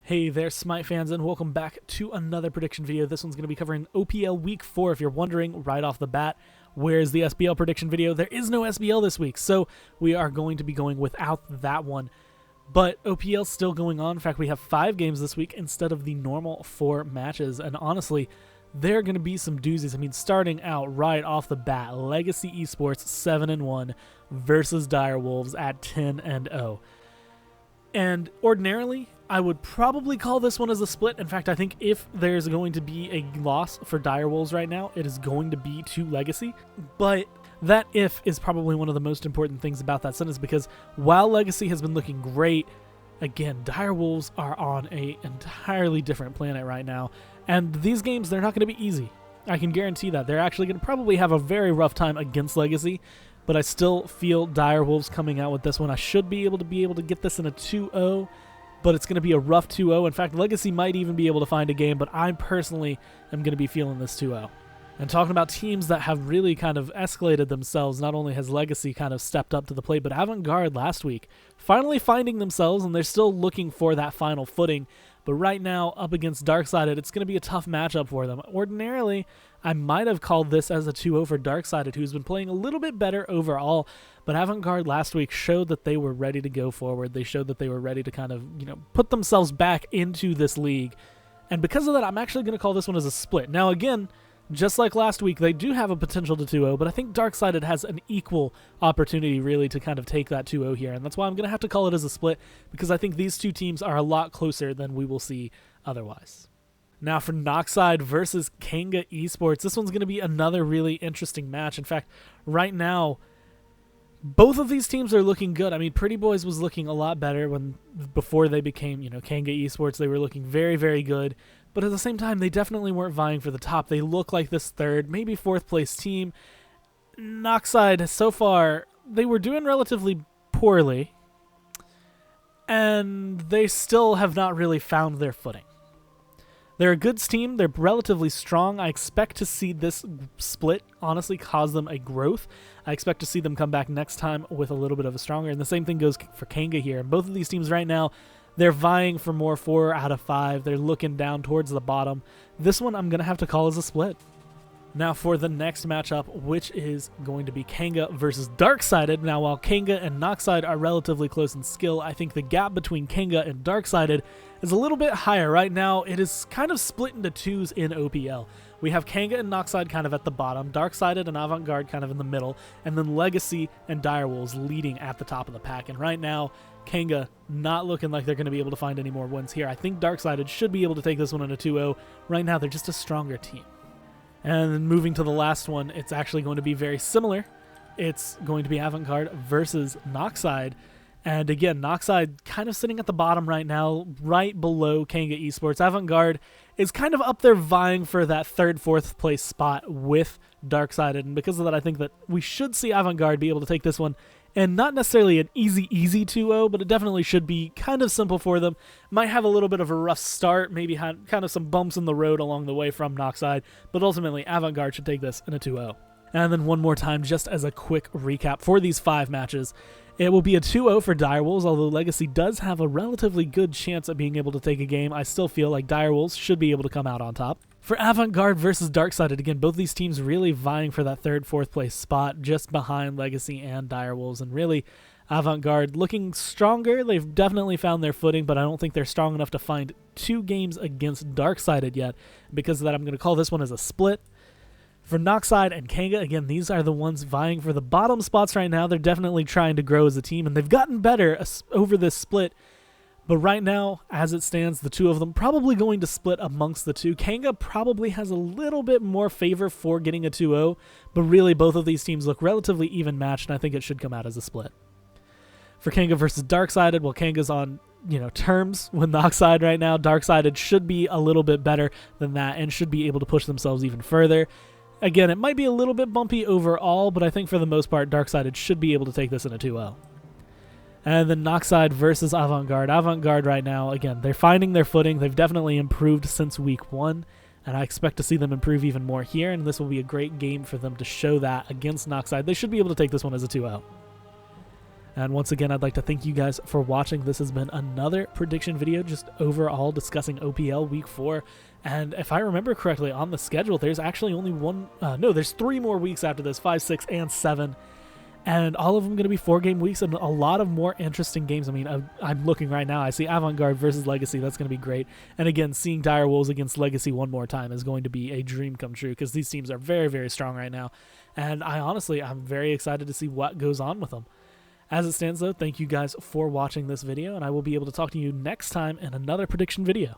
Hey there, Smite fans, and welcome back to another prediction video. This one's going to be covering OPL Week 4. If you're wondering right off the bat, where's the SBL prediction video? There is no SBL this week, so we are going to be going without that one. But OPL's still going on. In fact, we have 5 games this week instead of the normal 4 matches, and honestly, there are going to be some doozies. I mean, starting out right off the bat, Legacy Esports 7-1 versus Direwolves at 10-0. And ordinarily, I would probably call this one as a split. In fact, I think if there's going to be a loss for Direwolves right now, it is going to be to Legacy. But that if is probably one of the most important things about that sentence, because while Legacy has been looking great, again, Direwolves are on an entirely different planet right now. And these games, they're not going to be easy. I can guarantee that. They're actually going to probably have a very rough time against Legacy. But I still feel Direwolves coming out with this one. I should be able to get this in a 2-0, but it's going to be a rough 2-0. In fact, Legacy might even be able to find a game, but I personally am going to be feeling this 2-0. And talking about teams that have really kind of escalated themselves, not only has Legacy kind of stepped up to the plate, but Avantgarde last week finally finding themselves, and they're still looking for that final footing. But right now, up against Darkseid, it's going to be a tough matchup for them. Ordinarily, I might have called this as a 2-0 for Darkseid, who's been playing a little bit better overall. But Avantgarde last week showed that they were ready to go forward. They showed that they were ready to kind of, put themselves back into this league. And because of that, I'm actually going to call this one as a split. Now, again, just like last week, they do have a potential to 2-0, but I think Darkseid has an equal opportunity really to kind of take that 2-0 here, and that's why I'm going to have to call it as a split, because I think these two teams are a lot closer than we will see otherwise. Now for Knockside versus Kanga Esports, this one's going to be another really interesting match. In fact, right now, both of these teams are looking good. I mean, Pretty Boys was looking a lot better before they became, Kanga Esports. They were looking very, very good. But at the same time, they definitely weren't vying for the top. They look like this 3rd, maybe 4th place team. Knockside, so far, they were doing relatively poorly. And they still have not really found their footing. They're a good team. They're relatively strong. I expect to see this split, honestly, cause them a growth. I expect to see them come back next time with a little bit of a stronger. And the same thing goes for Kanga here. And both of these teams right now, they're vying for more 4 out of 5. They're looking down towards the bottom. This one I'm going to have to call as a split. Now for the next matchup, which is going to be Kanga versus Darkseid. Now while Kanga and Knockside are relatively close in skill, I think the gap between Kanga and Darkseid is a little bit higher. Right now, it is kind of split into 2s in OPL. We have Kanga and Knockside kind of at the bottom, Darkseid and Avantgarde kind of in the middle, and then Legacy and Direwolves leading at the top of the pack. And right now, Kanga not looking like they're going to be able to find any more wins here. I think Darkseid should be able to take this one in a 2-0. Right now, they're just a stronger team. And then moving to the last one, it's actually going to be very similar. It's going to be Avantgarde versus Knockside. And again, Knockside kind of sitting at the bottom right now, right below Kanga Esports. Avantgarde is kind of up there vying for that 3rd, 4th place spot with Darkseid. And because of that, I think that we should see Avantgarde be able to take this one. And not necessarily an easy 2-0, but it definitely should be kind of simple for them. Might have a little bit of a rough start, maybe had kind of some bumps in the road along the way from Knockside, but ultimately Avantgarde should take this in a 2-0. And then one more time, just as a quick recap for these 5 matches, it will be a 2-0 for Direwolves. Although Legacy does have a relatively good chance at being able to take a game, I still feel like Direwolves should be able to come out on top. For Avantgarde versus Darkseid, again, both these teams really vying for that 3rd, 4th place spot just behind Legacy and Direwolves. And really, Avantgarde looking stronger. They've definitely found their footing, but I don't think they're strong enough to find 2 games against Darkseid yet. Because of that, I'm going to call this one as a split. For Knockside and Kanga, again, these are the ones vying for the bottom spots right now. They're definitely trying to grow as a team, and they've gotten better over this split. But right now, as it stands, the 2 of them probably going to split amongst the 2. Kanga probably has a little bit more favor for getting a 2-0, but really both of these teams look relatively even matched, and I think it should come out as a split. For Kanga versus Darkseid, well, Kanga's on terms with Knockside right now. Darkseid should be a little bit better than that and should be able to push themselves even further. Again, it might be a little bit bumpy overall, but I think for the most part, Darkseid should be able to take this in a 2-0. And then Knockside versus Avantgarde. Avantgarde right now, again, they're finding their footing. They've definitely improved since week 1, and I expect to see them improve even more here, and this will be a great game for them to show that against Knockside. They should be able to take this one as a 2-0. And once again, I'd like to thank you guys for watching. This has been another prediction video, just overall discussing OPL Week 4. And if I remember correctly on the schedule, there's actually only there's 3 more weeks after this, 5, 6, and 7. And all of them going to be 4-game weeks and a lot of more interesting games. I mean, I'm looking right now. I see Avantgarde versus Legacy. That's going to be great. And again, seeing Dire Wolves against Legacy one more time is going to be a dream come true because these teams are very, very strong right now. And I'm very excited to see what goes on with them. As it stands, though, thank you guys for watching this video, and I will be able to talk to you next time in another prediction video.